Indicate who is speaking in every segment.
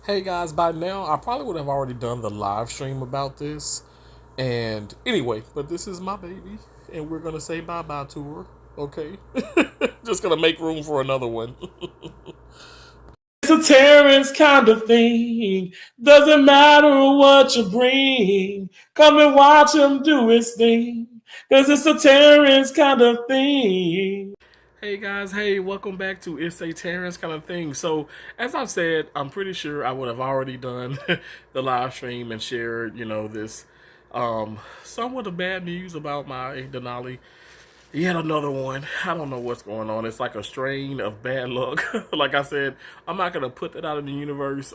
Speaker 1: Hey guys, by now I probably would have already done the live stream about this. And anyway, but this is my baby, and we're gonna say bye bye to her. Okay, just gonna make room for another one. It's a Terrence kind of thing. Doesn't matter what you bring. Come and watch him do his thing. Cause it's a Terrence kind of thing. Hey guys, hey, welcome back to It's a Terrence kind of thing. So, as I've said, I'm pretty sure I would have already done the live stream and shared, this somewhat of bad news about my Denali. Yet another one. I don't know what's going on. It's like a strain of bad luck. Like I said, I'm not gonna put that out in the universe.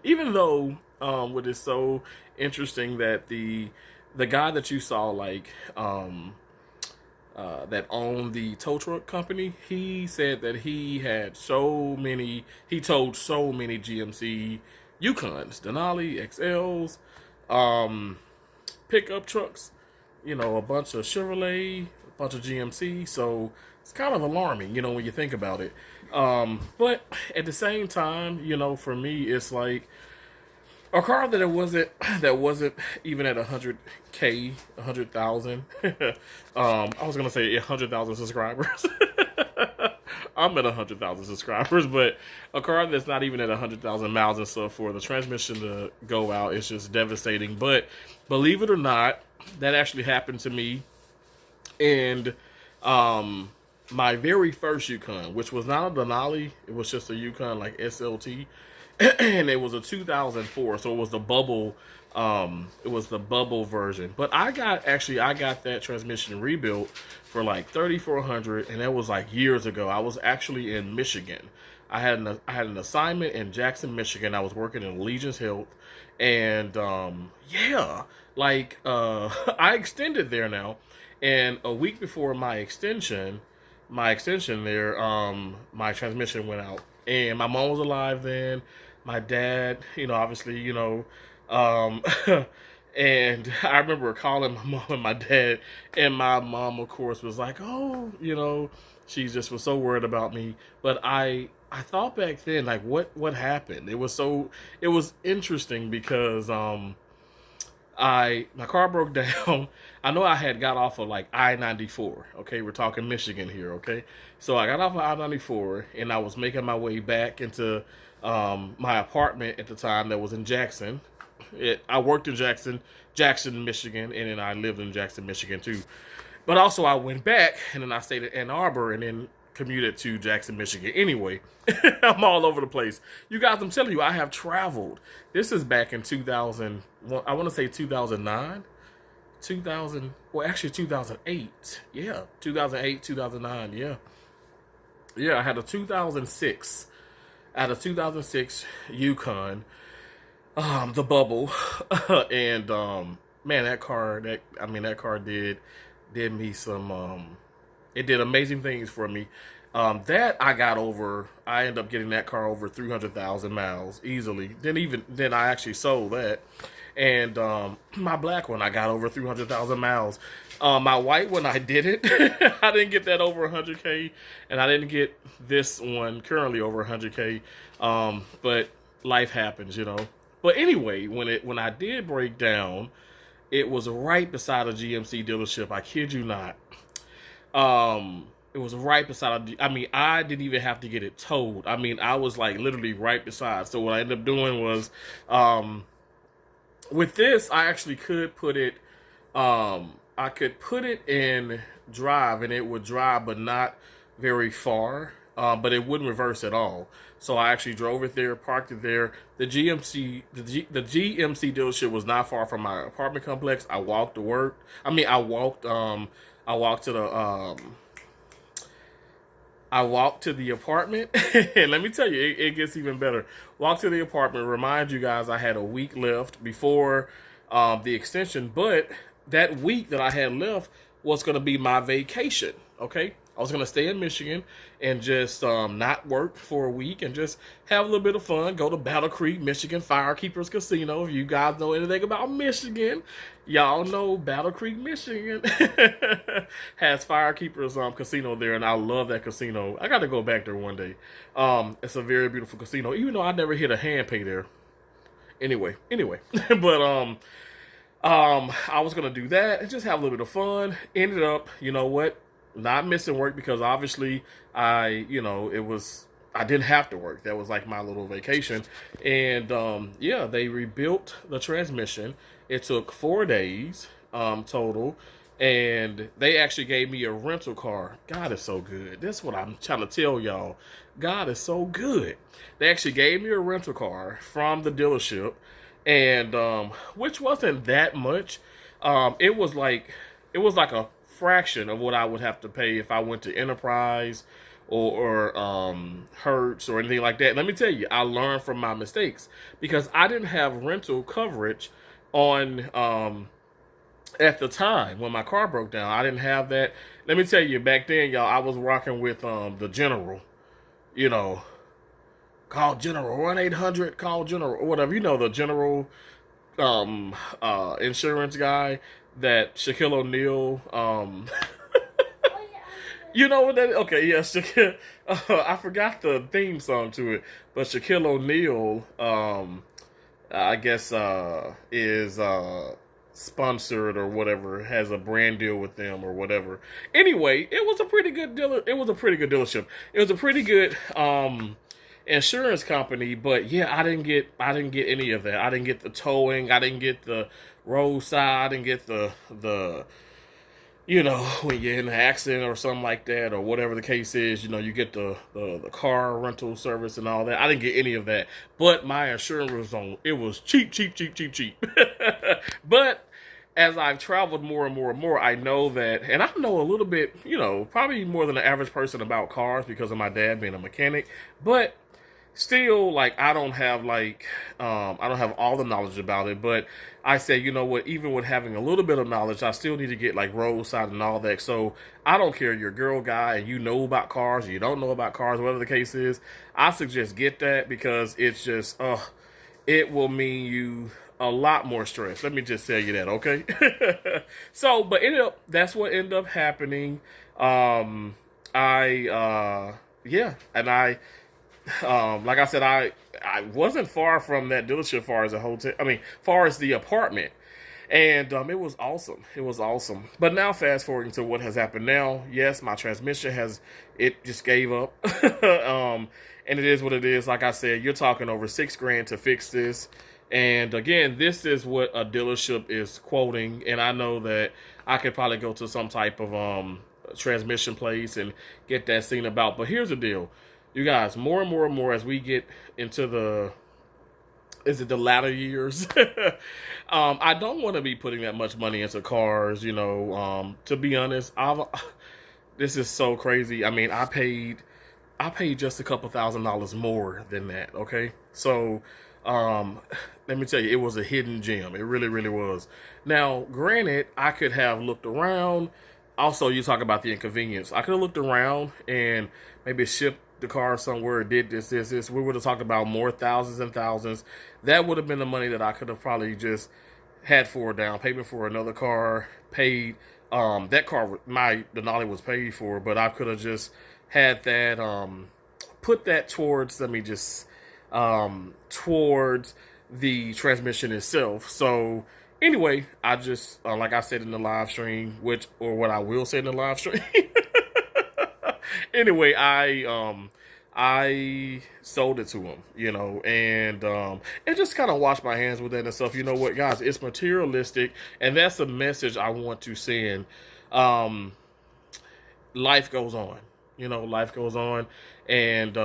Speaker 1: Even though what is so interesting that the guy that you saw that owned the tow truck company, he said that he towed so many GMC Yukons, Denali, XLs, um, pickup trucks, a bunch of Chevrolet, a bunch of GMC. So it's kind of alarming, when you think about it. But at the same time, for me, it's like a car that wasn't even at 100K, 100,000. I was gonna say 100,000 subscribers. I'm at 100,000 subscribers, but a car that's not even at 100,000 miles and stuff, for the transmission to go out is just devastating. But believe it or not, that actually happened to me, and my very first Yukon, which was not a Denali, it was just a Yukon like SLT, and it was a 2004, so it was the bubble. It was the bubble version. But I got that transmission rebuilt for like 3,400, and that was like years ago. I was actually in Michigan. I had an assignment in Jackson, Michigan. I was working in Legion's Health, and yeah, I extended there now, and a week before my extension there, my transmission went out, and my mom was alive then. My dad, obviously, um, and I remember calling my mom and my dad, and my mom, of course, was like, "Oh, she just was so worried about me." But I thought back then, like, what happened? It was interesting because I my car broke down. I know I had got off of like I-94. Okay, we're talking Michigan here. Okay, so I got off of I-94 and I was making my way back into my apartment at the time that was in Jackson. I worked in Jackson, Michigan, and then I lived in Jackson, Michigan too. But also I went back and then I stayed at Ann Arbor and then commuted to Jackson, Michigan. Anyway, I'm all over the place. You guys, I'm telling you, I have traveled. This is back in 2000. Well, I want to say 2009, 2000. Well, actually 2008. Yeah, 2008, 2009. Yeah, yeah. I had a 2006. I had a 2006 Yukon, the bubble, and man, that car did me some. It did amazing things for me. That I got over. I ended up getting that car over 300,000 miles easily. Then I actually sold that, and my black one I got over 300,000 miles. My white one I didn't. I didn't get that over 100K, and I didn't get this one currently over 100K. But life happens. But anyway, when I did break down, it was right beside a GMC dealership. I kid you not. It was right beside. I mean, I didn't even have to get it towed. I mean, I was like literally right beside. So what I ended up doing was, with this, I actually could put it. I could put it in drive, and it would drive, but not very far. But it wouldn't reverse at all. So I actually drove it there, parked it there. The GMC dealership was not far from my apartment complex. I walked to work. I mean, I walked to the I walked to the apartment, and let me tell you, it gets even better. Walked to the apartment. Remind you guys, I had a week left before the extension, but that week that I had left was going to be my vacation. Okay, I was going to stay in Michigan and just not work for a week and just have a little bit of fun. Go to Battle Creek, Michigan Firekeepers Casino. If you guys know anything about Michigan, y'all know Battle Creek, Michigan has Firekeepers Casino there, and I love that casino. I got to go back there one day. It's a very beautiful casino, even though I never hit a hand pay there. Anyway, but I was gonna do that and just have a little bit of fun. Ended up, you know what, not missing work because obviously I didn't have to work. That was like my little vacation, and yeah, they rebuilt the transmission. It took 4 days total, and they actually gave me a rental car. God is so good. That's what I'm trying to tell y'all. God is so good. They actually gave me a rental car from the dealership, and which wasn't that much. It was like a fraction of what I would have to pay if I went to Enterprise or Hertz or anything like that. Let me tell you, I learned from my mistakes because I didn't have rental coverage on at the time when my car broke down. I didn't have that. Let me tell you, back then, y'all, I was rocking with the General. You know, call General 1-800. Call General or whatever. You know, the General insurance guy that Shaquille O'Neal you know what that is? Okay, yeah, Shaquille. I forgot the theme song to it, but Shaquille O'Neal, I guess, is sponsored or whatever, has a brand deal with them or whatever. Anyway, it was a pretty good dealer. It was a pretty good dealership. It was a pretty good insurance company, but yeah, I didn't get any of that. I didn't get the towing. I didn't get the roadside. I didn't get the when you're in an accident or something like that, or whatever the case is, you get the car rental service and all that. I didn't get any of that, but my insurance was it was cheap, cheap, cheap, cheap, cheap. But as I've traveled more and more and more, I know that, and I know a little bit, probably more than the average person about cars because of my dad being a mechanic, but still, like, I don't have all the knowledge about it. But I say, you know what, even with having a little bit of knowledge, I still need to get like roadside and all that. So I don't care, you're a girl guy and you know about cars, you don't know about cars, whatever the case is, I suggest get that because it's just it will mean you a lot more stress. Let me just tell you that, okay? So, but that's what ended up happening. Yeah, and like I said, I wasn't far from that dealership, far as a hotel. I mean, far as the apartment, and it was awesome. It was awesome. But now, fast forwarding to what has happened now. Yes, my transmission just gave up, and it is what it is. Like I said, you're talking over $6,000 to fix this. And again, this is what a dealership is quoting, and I know that I could probably go to some type of transmission place and get that seen about. But here's the deal. You guys, more and more and more as we get into the latter years, I don't want to be putting that much money into cars, to be honest. This is so crazy. I mean, I paid just a couple $1,000s more than that, okay? So, let me tell you, it was a hidden gem. It really, really was. Now, granted, I could have looked around. Also, you talk about the inconvenience. I could have looked around and maybe shipped the car somewhere, did this. We would have talked about more thousands and thousands. That would have been the money that I could have probably just had for a down payment for another car, paid. That car, the Denali was paid for, but I could have just had that, put that towards, towards the transmission itself. So anyway, I just, like I said in the live stream, or what I will say in the live stream. Anyway, I sold it to him, and just kind of washed my hands with that and stuff. You know what, guys? It's materialistic, and that's the message I want to send. Life goes on, life goes on, and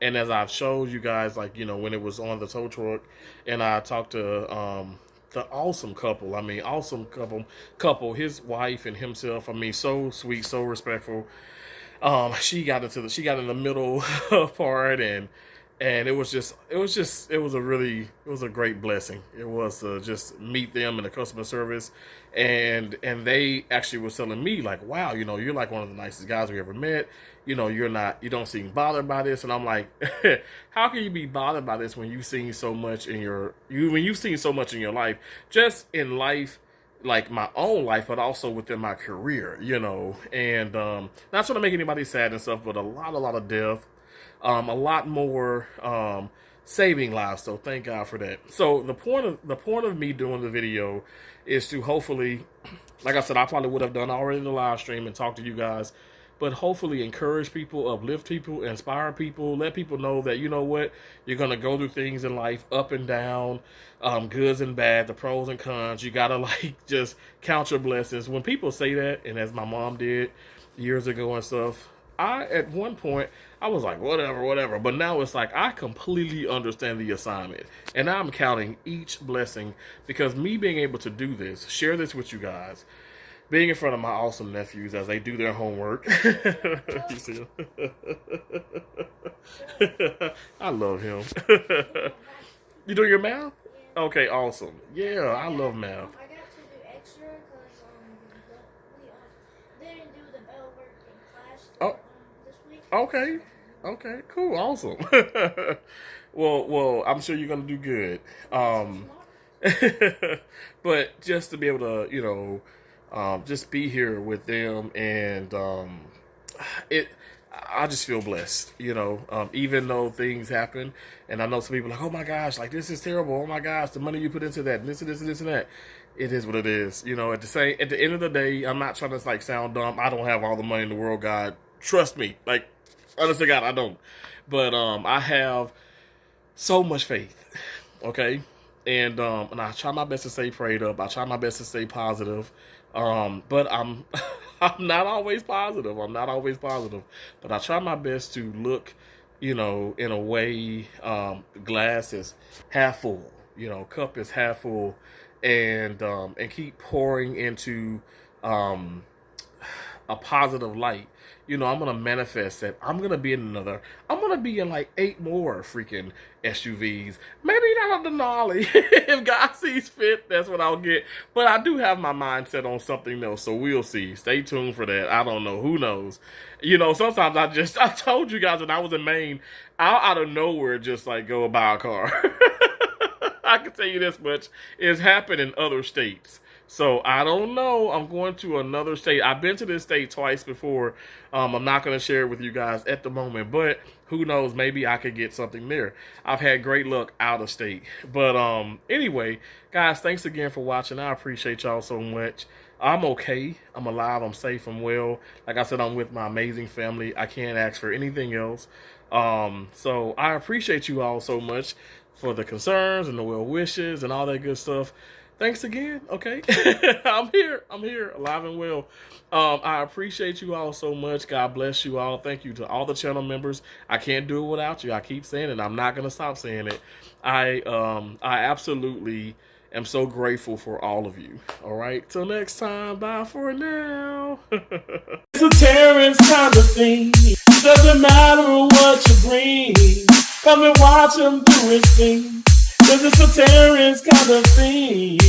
Speaker 1: as I've showed you guys, when it was on the tow truck, and I talked to the awesome couple. I mean, awesome couple, his wife and himself. I mean, so sweet, so respectful. She got in the middle part, and it was a great blessing. It was to just meet them in the customer service, and they actually was telling me like, wow, you're like one of the nicest guys we ever met. You don't seem bothered by this, and I'm like, how can you be bothered by this when you've seen so much in your life, just in life, like my own life, but also within my career, and not trying to make anybody sad and stuff, but a lot of death, a lot more saving lives. So thank God for that. So the point of me doing the video is to hopefully, like I said, I probably would have done already the live stream and talk to you guys, but hopefully encourage people, uplift people, inspire people, let people know that, you know what, you're going to go through things in life, up and down, goods and bad, the pros and cons. You got to like just count your blessings. When people say that, and as my mom did years ago and stuff, at one point, I was like, whatever. But now it's like, I completely understand the assignment. And now I'm counting each blessing, because me being able to do this, share this with you guys, being in front of my awesome nephews as they do their homework. You see him? I love him. You do your math? Okay, awesome. Yeah, I love math.
Speaker 2: I got to do extra because we didn't do the bell work in class this week.
Speaker 1: Okay, cool, awesome. well, I'm sure you're gonna do good. But just to be able to, just be here with them, and I just feel blessed, even though things happen, and I know some people are like, oh my gosh, like this is terrible. Oh my gosh, the money you put into that, and this and that. It is what it is, At the end of the day, I'm not trying to like sound dumb. I don't have all the money in the world, God. Trust me, like honestly, God, I don't. But I have so much faith, okay, and I try my best to stay prayed up. I try my best to stay positive. But I'm I'm not always positive. But I try my best to look, in a way, the glass is half full, cup is half full, and keep pouring into a positive light. I'm gonna manifest that. I'm gonna be in like 8 more freaking SUVs. Maybe not a Denali. If God sees fit, that's what I'll get. But I do have my mindset on something else, so we'll see. Stay tuned for that. I don't know. Who knows? Sometimes I told you guys when I was in Maine, I'll out of nowhere just like go buy a car. I can tell you this much. It's happened in other states. So I don't know. I'm going to another state. I've been to this state twice before. I'm not going to share it with you guys at the moment, but who knows? Maybe I could get something there. I've had great luck out of state. But anyway, guys, thanks again for watching. I appreciate y'all so much. I'm okay. I'm alive. I'm safe. I'm well. Like I said, I'm with my amazing family. I can't ask for anything else. So I appreciate you all so much for the concerns and the well wishes and all that good stuff. Thanks again, okay? I'm here, alive and well. I appreciate you all so much. God bless you all. Thank you to all the channel members. I can't do it without you. I keep saying it. I'm not going to stop saying it. I absolutely am so grateful for all of you. All right, till next time. Bye for now. It's a Terrence kind of thing. Doesn't matter what you bring. Come and watch him do his thing. 'Cause it's a Terrence kind of thing.